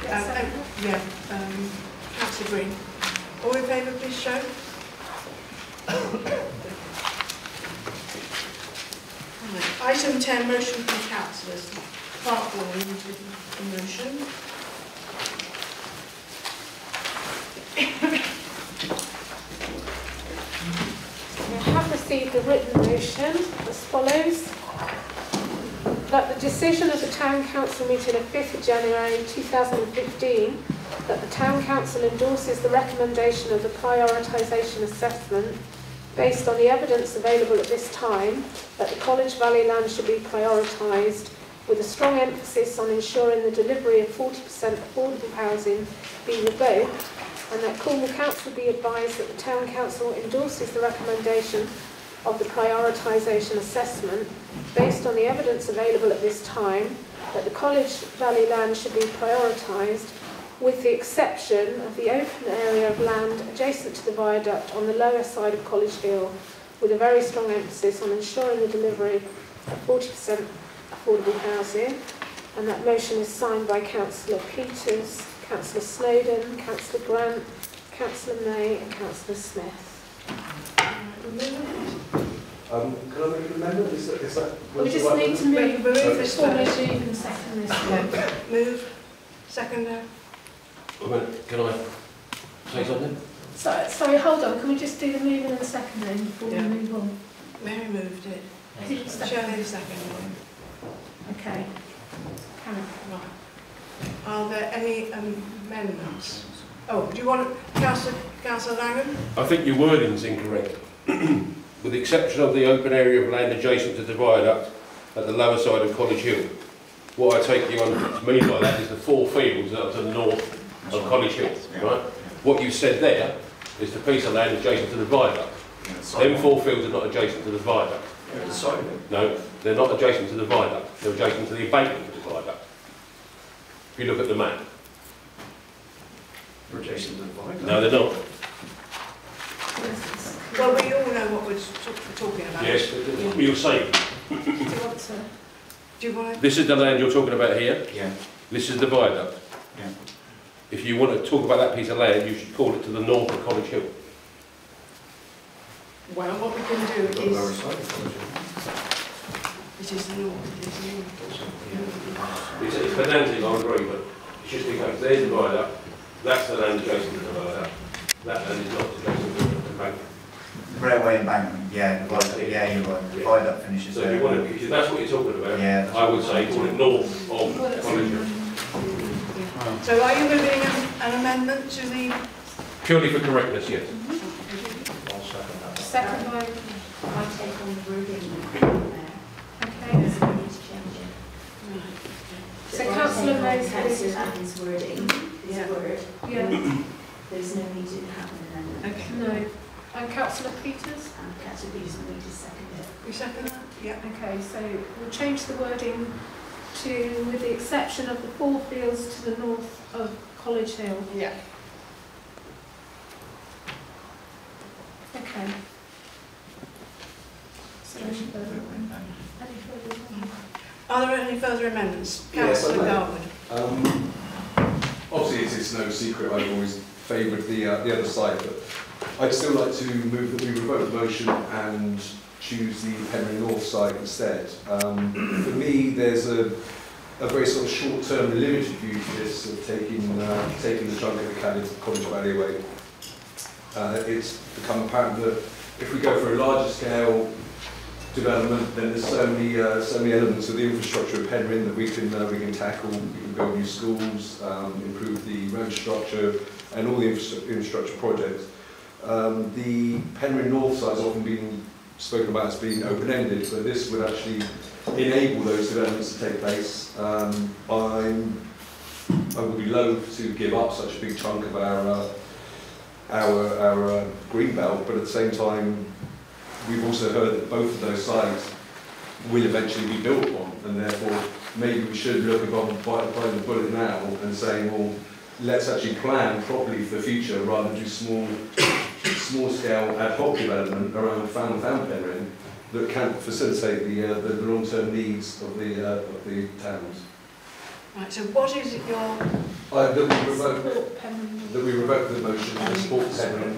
Councillor Green. All in favour, please show. Item 10, motion from councillors. Part 1 into the motion. I have received a written motion as follows. That the decision of the Town Council meeting of 5th of January 2015 that the Town Council endorses the recommendation of the prioritisation assessment based on the evidence available at this time that the College Valley land should be prioritised with a strong emphasis on ensuring the delivery of 40% affordable housing be revoked, and that Cornwall Council be advised that the Town Council endorses the recommendation of the prioritisation assessment based on the evidence available at this time that the College Valley land should be prioritised with the exception of the open area of land adjacent to the viaduct on the lower side of College Hill, with a very strong emphasis on ensuring the delivery of 40% affordable housing. And that motion is signed by Councillor Peters, Councillor Snowdon, Councillor Grant, Councillor May and Councillor Smith. Can I make an amendment? Is that we just need to move this formally move and second this one. Move. Second. Can I say something? Sorry, hold on. Can we just do the moving and the seconding before we move on? Mary moved it. Shirley seconded it. Okay. Karen. Right. Are there any amendments? Oh, do you want Councillor Langham? I think your wording's incorrect. With the exception of the open area of land adjacent to the viaduct at the lower side of College Hill. What I take you on to mean by that is the 4 fields that are to the north of College Hill, right? What you said there is the piece of land adjacent to the viaduct. Them 4 fields are not adjacent to the viaduct. No, they're not adjacent to the viaduct. They're adjacent to the abatement of the viaduct. If you look at the map. They're adjacent to the viaduct? No, they're not. Well, we all know what we're talking about. Yes, you're saying. Do you want to? This is the land you're talking about here. Yeah. This is the viaduct. Yeah. If you want to talk about that piece of land, you should call it to the north of College Hill. Well, what we can do is... It is the north. It's pedantic, I agree, but it's just because there's the viaduct, that's the land adjacent to the viaduct. That land is not adjacent to the embankment. Railway embankment, yeah, you're right, the viaduct finishes So there. if you want to, if that's what you're talking about, yeah, I would say call it north of College Hill. So are you moving an amendment to the... Purely for correctness, yes. I'll second that. Second by... I take on the wording there. Okay. There's no need to change it. So Councillor May's Councillor Adams' wording, his word. Yeah. There's no need to have an amendment. Okay. No. And Councillor Peters? And Councillor Peters will need to second it. You second that? Yeah. Okay, so we'll change the wording to, with the exception of the 4 fields to the north of College Hill. Yeah. Okay. So any further? Are there any further amendments? Yes, Councillor Garwood. Obviously, it's no secret I've always favoured the other side, but I'd still like to move that we revoke the motion and choose the Penryn North side instead. For me, there's a very sort of short-term, limited view to this of taking the chunk of the College Valley away. It's become apparent that if we go for a larger scale development, then there's so many elements of the infrastructure of Penryn that we can tackle. We can build new schools, improve the road structure, and all the infrastructure projects. The Penryn North side has often been spoken about as being open-ended, but this would actually enable those developments to take place. I would be loath to give up such a big chunk of our green belt, but at the same time, we've also heard that both of those sites will eventually be built on, and therefore maybe we should look above biting the bullet now and saying, well, let's actually plan properly for the future rather than do small-scale ad hoc development around Falmouth and Penryn that can facilitate the long-term needs of the towns. Right, so what is it your... That we revoke, Support Penryn. that we revoke the motion to support Penryn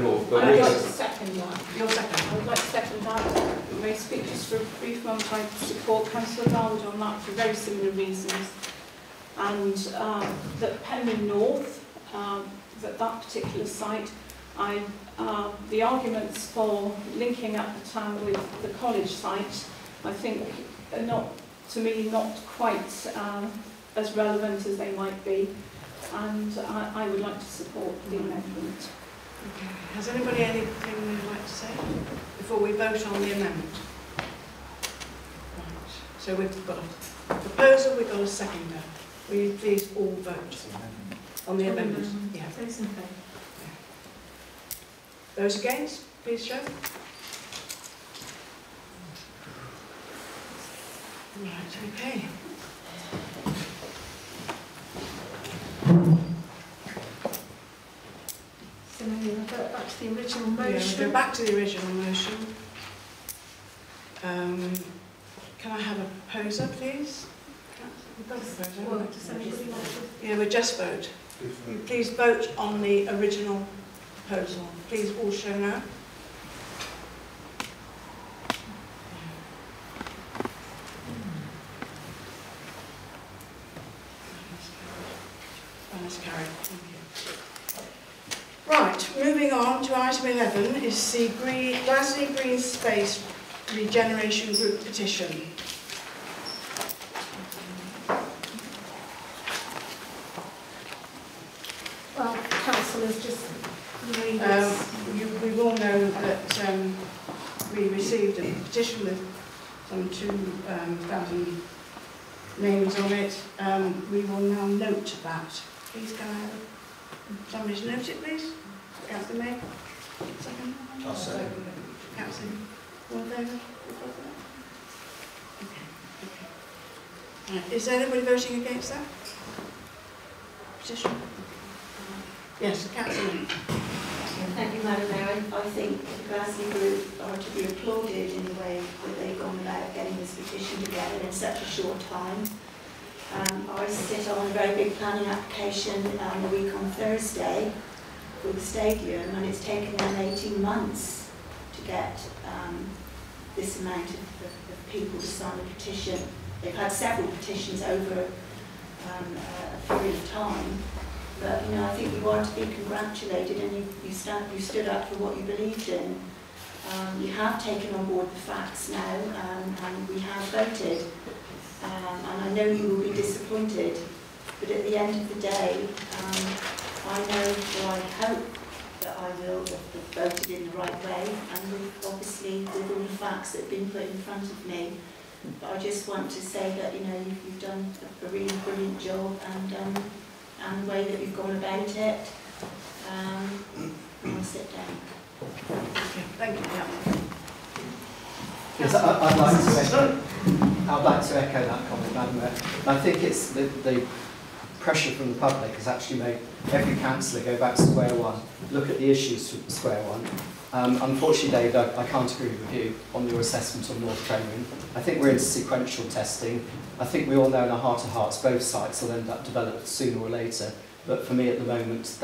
North. But I would what like is- to second that. Your second? I would like to second that. May I speak just for a brief moment? I support Councillor Dowd on that for very similar reasons. And that Penryn North, that particular site, the arguments for linking up the town with the college site, I think are not, to me, not quite as relevant as they might be. And I would like to support the amendment. Okay. Has anybody anything they'd like to say before we vote on the amendment? Right. So we've got a proposal, we've got a seconder. Will you please all vote on the amendment? Yeah. Those in favour? Those against, please show. Right, okay. So now we revert back to the original Yeah, we'll motion. go back to the original motion. Can I have a proposer, please? Well, does anybody want to? Yeah, we'll just vote. Please vote on the original proposal. Please all show now. That's carried. Thank you. Right, moving on to item 11 is the Glasgow Green Space Regeneration Group petition. Well, councillors, just read this. We all know that we received a petition with some 2,000 names on it. We will now note that. Please can I have somebody to note it, please? Councillor May? Second? I'll second. Councillor, all in favour? Okay. Right. Is anybody voting against that petition? Yes, Councillor. Thank you, Madam Mayor. I think the Glasgow Group are to be applauded in the way that they've gone about getting this petition together in such a short time. I sit on a very big planning application a week on Thursday for the stadium, and it's taken them 18 months to get this amount of people to sign a petition. They've had several petitions over a period of time. But you know, I think you are to be congratulated, and you stood up for what you believed in. You have taken on board the facts now, and we have voted. And I know you will be disappointed, but at the end of the day, I know, or I hope, that I will have voted in the right way, and obviously with all the facts that have been put in front of me. But I just want to say that you know you've done a really brilliant job, and the way that you've gone about it. I'll sit down. Okay, thank you. Yes, I'd like to echo that comment, Madam Mayor. I think it's the pressure from the public has actually made every councillor go back to square one, look at the issues from square one. Unfortunately, David, I can't agree with you on your assessment on North Penryn. I think we're into sequential testing. I think we all know in our heart of hearts both sites will end up developed sooner or later. But for me at the moment,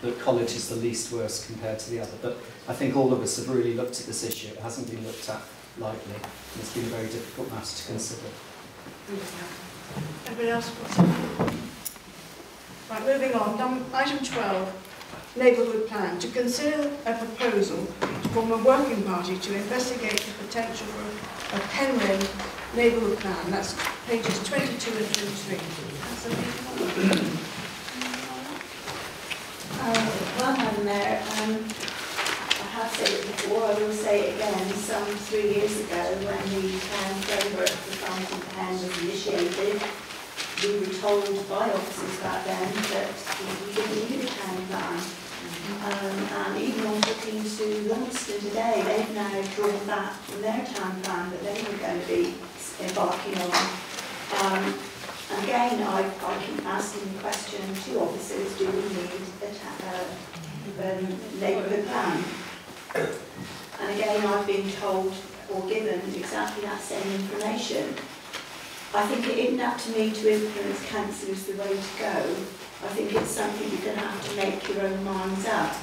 the college is the least worst compared to the other. But I think all of us have really looked at this issue. It hasn't been looked at lightly. It's been a very difficult matter to consider. Anybody else? Right, moving on. Item 12. Neighbourhood plan, to consider a proposal to form a working party to investigate the potential for a Penryn neighbourhood plan. That's pages 22 and 23. Well, Madam Mayor, I have said it before, I will say it again. Some 3 years ago, when the town framework for Fountain Pen was initiated, we were told by officers back then that we didn't need a town plan. And even on talking to Lumsden today, they've now drawn back from their town plan that they were going to be embarking on. And again, I keep asking the question to officers, do we need a neighbourhood plan? And again, I've been told or given exactly that same information. I think it isn't up to me to influence councillors the way to go. I think it's something you're going to have to make your own minds up.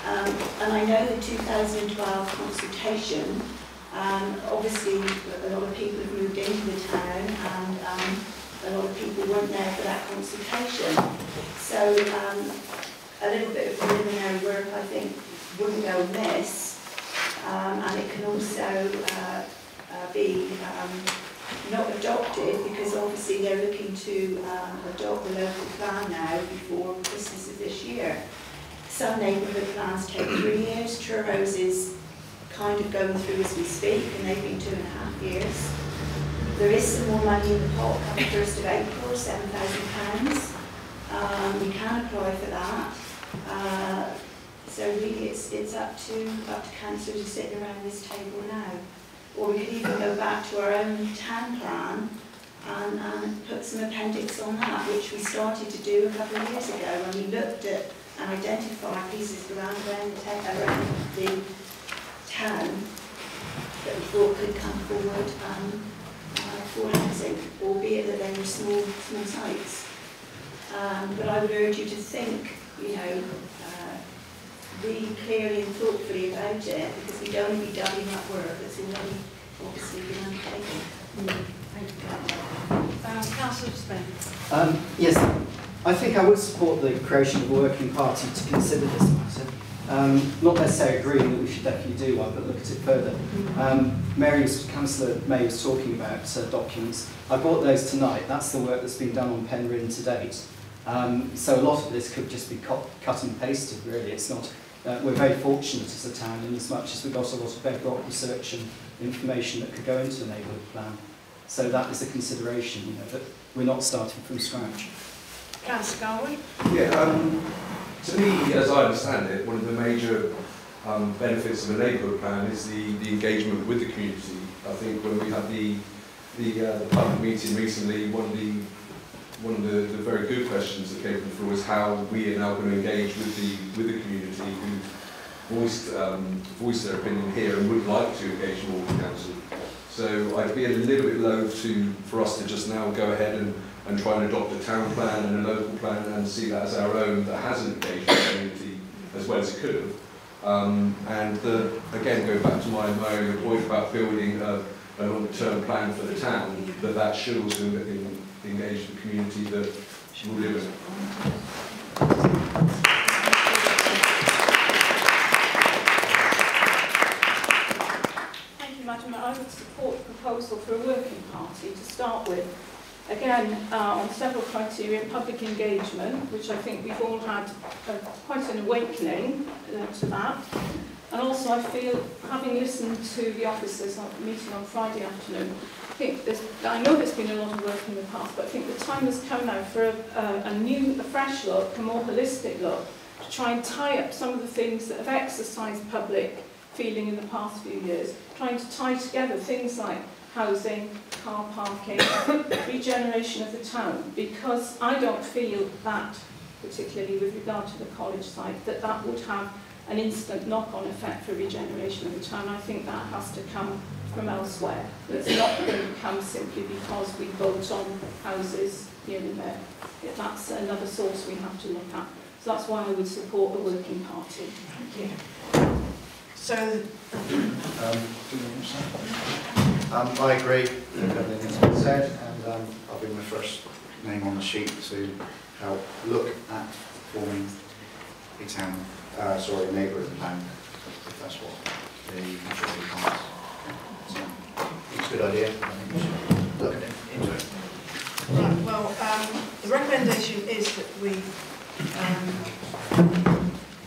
And I know the 2012 consultation, obviously a lot of people have moved into the town and a lot of people weren't there for that consultation. So a little bit of preliminary work I think wouldn't go amiss, and it can also be not adopted because obviously they're looking to adopt the local plan now before Christmas of this year. Some neighbourhood plans take 3 years. Trurro's is kind of going through as we speak, and they've been 2.5 years. There is some more money in the pot come 1st of April, £7,000. You can apply for that. So really it's up to councillors to sit around this table now. Or we could even go back to our own town plan and put some appendix on that, which we started to do a couple of years ago when we looked at and identified pieces around the town that we thought could come forward for housing, albeit that they were small sites. But I would urge you to think, really clearly and thoughtfully about it, because we don't want to be doubling up work that's already obviously been undertaken. Thank you. Councillor Spain. Yes, I think I would support the creation of a working party to consider this matter. Not necessarily agreeing that we should definitely do one, but look at it further. Councillor May was talking about documents. I brought those tonight. That's the work that's been done on Penryn to date. So a lot of this could just be cut and pasted, really. It's not. We're very fortunate as a town in as much as we've got a lot of bedrock research and information that could go into a neighbourhood plan. So that is a consideration, that we're not starting from scratch. Councillor Garwood. Yeah, to me, as I understand it, one of the major benefits of a neighbourhood plan is the engagement with the community. I think when we had the public meeting recently, one of the very good questions that came through was how we are now going to engage with the community who voiced their opinion here and would like to engage more with the council. So I'd be a little bit loath for us to just now go ahead and try and adopt a town plan and a local plan and see that as our own that hasn't engaged with the community as well as it could have. Again, going back to my earlier point about building a long-term plan for the town, that should also engage the community that will live in it. Thank you, Madam Mayor. I would support the proposal for a working party to start with. Again, on several criteria, public engagement, which I think we've all had quite an awakening to that. And also I feel, having listened to the officers at the meeting on Friday afternoon, I know there's been a lot of work in the past, but I think the time has come now for a fresh look, a more holistic look, to try and tie up some of the things that have exercised public feeling in the past few years, trying to tie together things like housing, car parking, regeneration of the town, because I don't feel that, particularly with regard to the college site, that would have an instant knock-on effect for regeneration of the town. I think that has to come from elsewhere. It's not going to come simply because we vote on houses here and there. That's another source we have to look at. So that's why I would support the working party. Thank you. So, I agree with everything that's been said, and I'll be my first name on the sheet to help look at forming a town, neighbourhood plan, if that's what the majority wants. So, it's a good idea. I think we should look into it. right, well, the recommendation is that we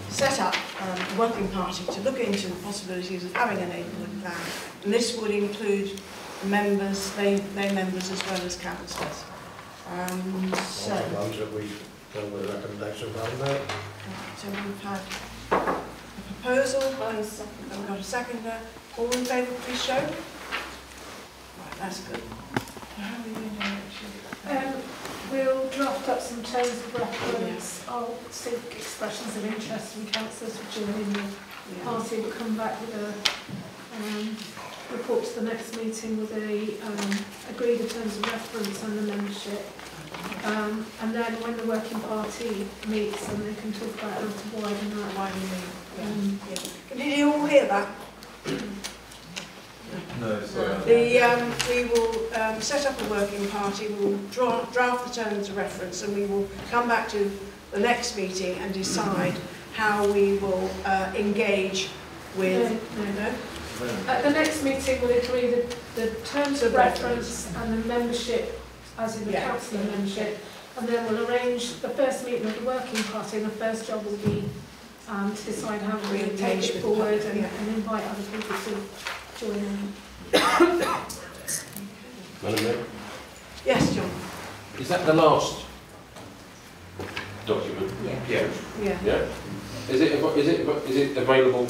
set up a working party to look into the possibilities of having a neighbourhood plan, and this would include members, lay members as well as councillors. So we've done the recommendation on that. So we've had a proposal, we've got a seconder. All in favour, please show. Right, that's good. How are we doing actually? We'll draft up some terms of reference. I'll seek expressions of interest from councillors for joining the party. We'll come back with a report to the next meeting with the agree the terms of reference and the membership. And then when the working party meets, and they can talk about how to widen that. Did you all hear that? No, sorry. We will set up a working party, we will draft the terms of reference, and we will come back to the next meeting and decide how we will engage with... No. At the next meeting, we'll agree the terms of reference and the membership, as in the councillor membership, and then we'll arrange the first meeting of the working party, and the first job will be to decide how we take it forward and invite other people to join in. Madam Mayor? Yes, John? Is that the last document? Yeah. Yeah? Is it available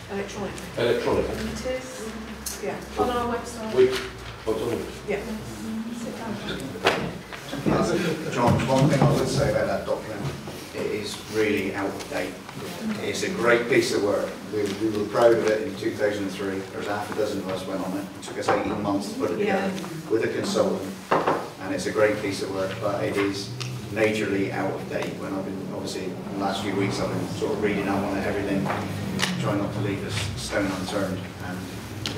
electronically? It is Yeah. on our website. What's on it? Yeah. Sit down. John, one thing I would say about that document, it is really out of date. It's a great piece of work. We were proud of it in 2003. There's half a dozen of us went on it. It took us 18 months to put it together with a consultant. And it's a great piece of work, but it is majorly out of date. When I've been, obviously, in the last few weeks, I've been sort of reading up on it, everything, trying not to leave a stone unturned. And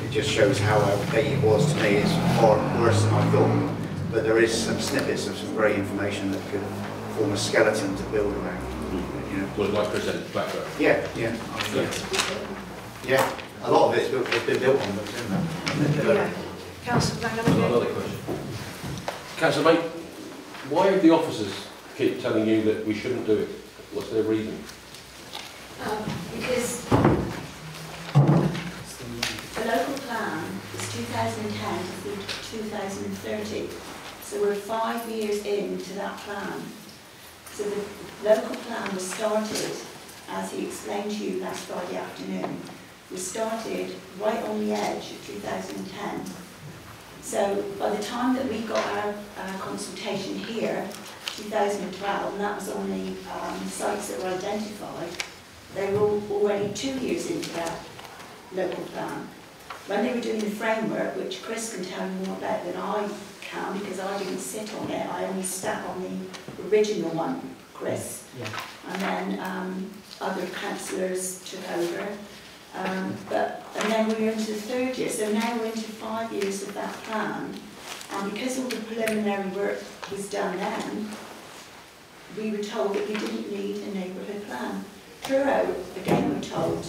it just shows how out of date it was to me. It's far worse than I thought. But there is some snippets of some great information that could form a skeleton to build around. You know. Well, like presented background. Yeah. A lot of it's been built on books, isn't it? Yeah. Councillor Langham I've got again? another question. Councillor Mate, why do the officers keep telling you that we shouldn't do it? What's their reason? Because the local plan is 2010 to 2030, so we're 5 years into that plan. So the local plan was started, as he explained to you last Friday afternoon, was started right on the edge of 2010. So by the time that we got our consultation here, 2012, and that was on the sites that were identified, they were already 2 years into that local plan. When they were doing the framework, which Chris can tell you more about than I can, because I didn't sit on it, I only sat on the original one, Chris. Yeah. And then other councillors took over. And then we were into the 3rd year, so now we're into 5 years of that plan. And because all the preliminary work was done then, we were told that we didn't need a neighbourhood plan. Throughout, again, we're told,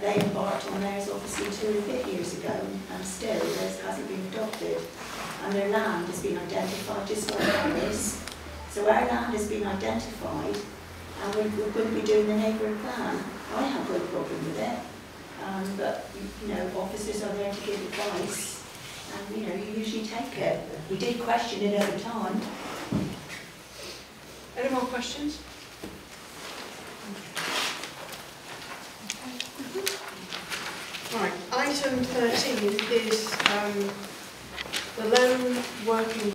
they embarked on theirs obviously 2 and a bit years ago, and still theirs hasn't been adopted. And their land has been identified just like ours. So our land has been identified, and we're going to be doing the neighbourhood plan. I have no problem with it, but you know, officers are there to give advice, and you know, you usually take it. We did question it at the time. Any more questions? Right, item 13 is the loan working